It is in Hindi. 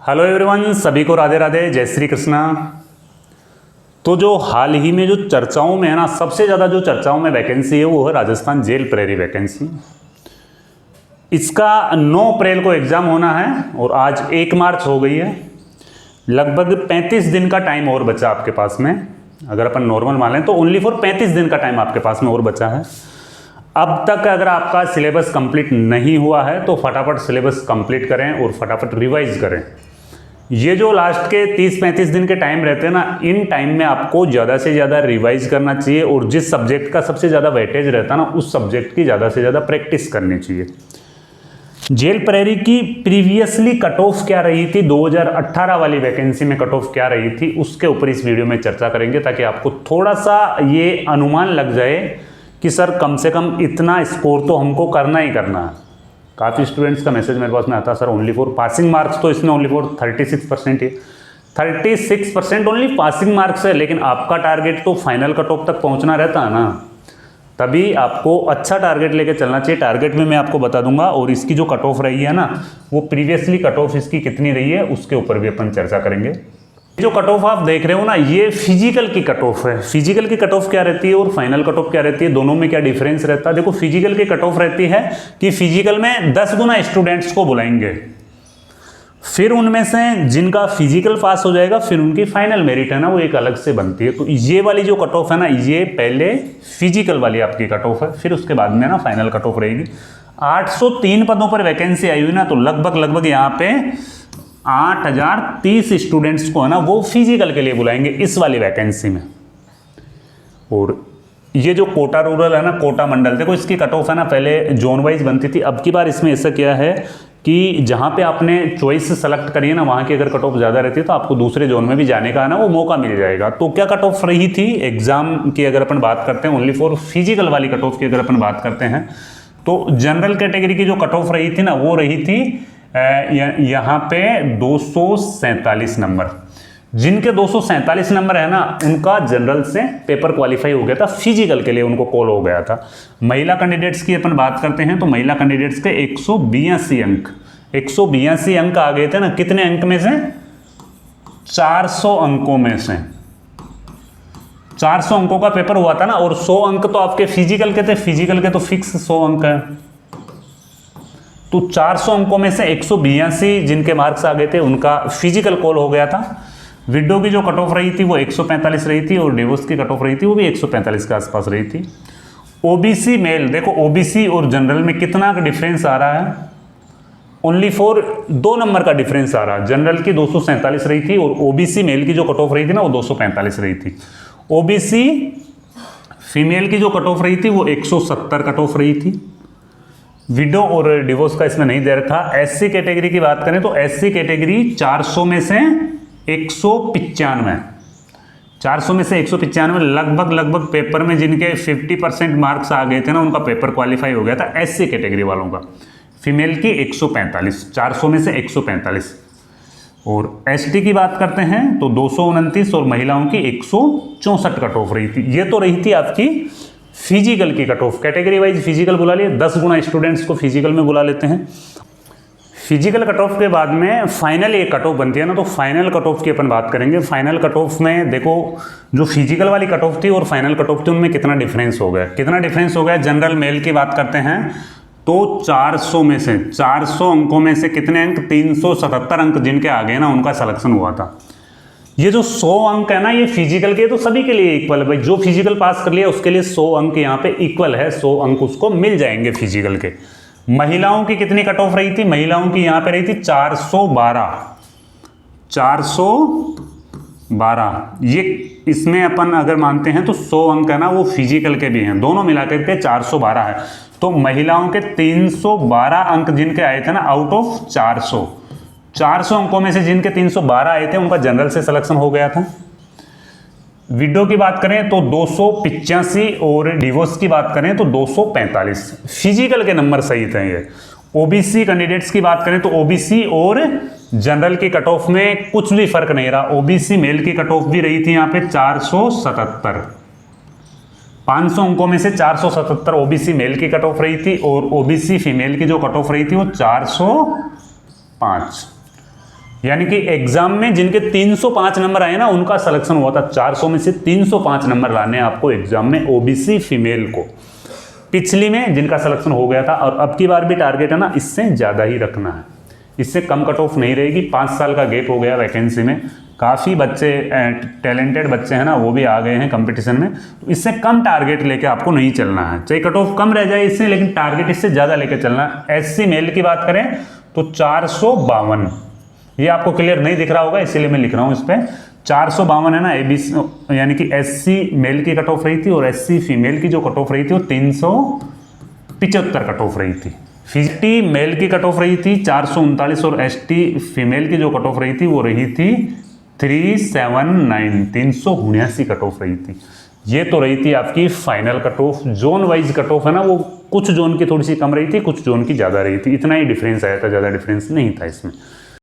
हेलो एवरीवन, सभी को राधे राधे, जय श्री कृष्णा। तो जो हाल ही में जो चर्चाओं में है ना, सबसे ज़्यादा जो चर्चाओं में वैकेंसी है वो है राजस्थान जेल प्रहरी वैकेंसी। इसका 9 अप्रैल को एग्ज़ाम होना है और आज 1 मार्च हो गई है। लगभग 35 दिन का टाइम और बचा आपके पास में। अगर अपन नॉर्मल मान लें तो ओनली फॉर 35 दिन का टाइम आपके पास में और बचा है। अब तक अगर आपका सिलेबस कंप्लीट नहीं हुआ है तो फटाफट सिलेबस कंप्लीट करें और फटाफट रिवाइज करें। ये जो लास्ट के 30-35 दिन के टाइम रहते हैं ना, इन टाइम में आपको ज़्यादा से ज़्यादा रिवाइज करना चाहिए और जिस सब्जेक्ट का सबसे ज़्यादा वेटेज रहता है ना, उस सब्जेक्ट की ज़्यादा से ज़्यादा प्रैक्टिस करनी चाहिए। जेल प्रहरी की प्रीवियसली कट ऑफ क्या रही थी, 2018 वाली वैकेंसी में कट ऑफ क्या रही थी, उसके ऊपर इस वीडियो में चर्चा करेंगे ताकि आपको थोड़ा सा ये अनुमान लग जाए कि सर कम से कम इतना स्कोर तो हमको करना ही करना है। काफ़ी स्टूडेंट्स का मैसेज मेरे पास में आता है, sir only for passing marks, तो इसमें ओनली फॉर 36% है। 36% ओनली पासिंग मार्क्स है, लेकिन आपका टारगेट तो फाइनल कट ऑफ तक पहुंचना रहता है ना, तभी आपको अच्छा टारगेट लेके चलना चाहिए। टारगेट में मैं आपको बता दूंगा और इसकी जो कट ऑफ रही है ना, वो प्रीवियसली कट ऑफ इसकी कितनी रही है उसके ऊपर भी अपन चर्चा करेंगे। जो कट ऑफ आप देख रहे हो ना, ये फिजिकल की कट ऑफ है। फिजिकल की कट ऑफ क्या रहती है और फाइनल कट ऑफ क्या रहती है, दोनों में क्या डिफरेंस रहता है। देखो, फिजिकल की कट ऑफ रहती है कि फिजिकल में 10 गुना स्टूडेंट्स को बुलाएंगे, फिर उनमें से जिनका फिजिकल पास हो जाएगा फिर उनकी फाइनल मेरिट है ना, वो एक अलग से बनती है। तो ये वाली जो कट ऑफ है ना, ये पहले फिजिकल वाली आपकी कट ऑफ है, फिर उसके बाद में ना फाइनल कट ऑफ रहेगी। 803 पदों पर वैकेंसी आई हुई ना, तो लगभग यहाँ पे 8030 स्टूडेंट्स को है ना वो फिजिकल के लिए बुलाएंगे इस वाली वैकेंसी में। और ये जो कोटा रूरल है ना, कोटा मंडल, देखो इसकी कट ऑफ है ना पहले जोन वाइज बनती थी, अब की बार इसमें ऐसा किया है कि जहाँ पे आपने चॉइस सेलेक्ट करी है ना, वहाँ की अगर कट ऑफ ज़्यादा रहती है तो आपको दूसरे जोन में भी जाने का है ना वो मौका मिल जाएगा। तो क्या कट ऑफ रही थी एग्जाम की अगर अपन बात करते हैं, ओनली फॉर फिजिकल वाली कट ऑफ की अगर अपन बात करते हैं, तो जनरल कैटेगरी की जो कट ऑफ रही थी ना, वो रही थी यहाँ पे 247 नंबर। जिनके 247 नंबर है ना, उनका जनरल से पेपर क्वालिफाई हो गया था, फिजिकल के लिए उनको कॉल हो गया था। महिला कैंडिडेट्स की अपन बात करते हैं तो महिला कैंडिडेट्स के 182 अंक 182 अंक आ गए थे ना, कितने अंक में से, 400 अंकों में से। 400 अंकों का पेपर हुआ था ना, और 100 अंक तो आपके फिजिकल के थे, फिजिकल के तो फिक्स 100 अंक है। तो 400 अंकों में से 182 जिनके मार्क्स आ गए थे उनका फिजिकल कॉल हो गया था। विडो की जो कट ऑफ रही थी वो 145 रही थी और डिवोर्स की कट ऑफ रही थी वो भी 145 के आसपास रही थी। ओबीसी मेल, देखो ओबीसी और जनरल में कितना का डिफरेंस आ रहा है, ओनली फॉर 2 नंबर का डिफरेंस आ रहा है। जनरल की 247 रही थी और ओबीसी मेल की जो कट ऑफ रही थी ना वो 245 रही थी। ओबीसी फीमेल की जो कट ऑफ रही थी वो 170 कट ऑफ रही थी। विडो और डिवोर्स का इसमें नहीं दे रखा। एससी कैटेगरी की बात करें तो एससी कैटेगरी 400 में से 195, 400 में से 195, लगभग पेपर में जिनके 50% मार्क्स आ गए थे ना, उनका पेपर क्वालिफाई हो गया था एससी कैटेगरी वालों का। फीमेल की 145, 400 में से 145। और एसटी की बात करते हैं तो 229 और महिलाओं की 164 कट ऑफ रही थी। ये तो रही थी आपकी फिजिकल की cut off. Category wise physical बुला लिए, 10 गुना स्टूडेंट्स को फिजिकल में बुला लेते हैं। फिजिकल कट ऑफ के बाद में फाइनल एक कट ऑफ बनती है ना, तो फाइनल कट ऑफ की अपन बात करेंगे। फाइनल कट ऑफ में देखो, जो फिजिकल वाली कट ऑफ थी और फाइनल कट ऑफ थी उनमें कितना डिफरेंस हो गया, कितना डिफरेंस हो गया। जनरल मेल की बात करते हैं तो 400 में से 400 अंकों में से कितने अंक, 377 अंक जिनके आ गए ना उनका सिलेक्शन हुआ था। ये जो 100 अंक है ना, ये फिजिकल के तो सभी के लिए इक्वल है भाई। जो फिजिकल पास कर लिया उसके लिए 100 अंक यहाँ पे इक्वल है, 100 अंक उसको मिल जाएंगे फिजिकल के। महिलाओं की कितनी कट ऑफ रही थी, महिलाओं की यहाँ पे रही थी 412। 412 ये इसमें अपन अगर मानते हैं तो 100 अंक है ना वो फिजिकल के भी हैं, दोनों मिलाकर के 412 है। तो महिलाओं के 312 अंक जिनके आए थे ना आउट ऑफ 400 अंकों में से जिनके 312 आए थे उनका जनरल से सिलेक्शन हो गया था। विडो की बात करें तो 285 और डिवोर्स की बात करें तो 245 फिजिकल के नंबर सही थे ये। ओबीसी कैंडिडेट्स की बात करें तो ओबीसी और जनरल की कट ऑफ में कुछ भी फर्क नहीं रहा। ओबीसी मेल की कट ऑफ भी रही थी यहाँ पे 477, 500 अंकों में से 477 ओबीसी मेल की कट ऑफ रही थी और ओबीसी फीमेल की जो कट ऑफ रही थी वो 405। यानी कि एग्जाम में जिनके 305 नंबर आए ना उनका सिलेक्शन हुआ था। 400 में से 305 नंबर लाने आपको एग्जाम में ओबीसी फीमेल को। पिछली में जिनका सिलेक्शन हो गया था, और अब की बार भी टारगेट है ना इससे ज़्यादा ही रखना है, इससे कम कट ऑफ नहीं रहेगी। 5 साल का गैप हो गया वैकेंसी में, काफ़ी बच्चे टैलेंटेड बच्चे हैं ना वो भी आ गए हैं कंपटीशन में, तो इससे कम टारगेट लेके आपको नहीं चलना है। चाहे कट ऑफ कम रह जाए इससे, लेकिन टारगेट इससे ज़्यादा लेके चलना है। एससी मेल की बात करें तो 452, ये आपको क्लियर नहीं दिख रहा होगा इसीलिए मैं लिख रहा हूँ इस पर। 452 है ना एबीसी, यानी कि एससी मेल की कट ऑफ रही थी और एससी फीमेल की जो कट ऑफ रही थी वो 375 कट ऑफ रही थी। एसटी मेल की कट ऑफ रही थी 439 और एसटी फीमेल की जो कट ऑफ रही थी वो रही थी 379, 379 कट ऑफ रही थी। ये तो रही थी आपकी final cut off. Zone wise cut off है ना वो कुछ जोन की थोड़ी सी कम रही थी, कुछ जोन की ज़्यादा रही थी, इतना ही डिफरेंस आया था, ज़्यादा डिफरेंस नहीं था इसमें।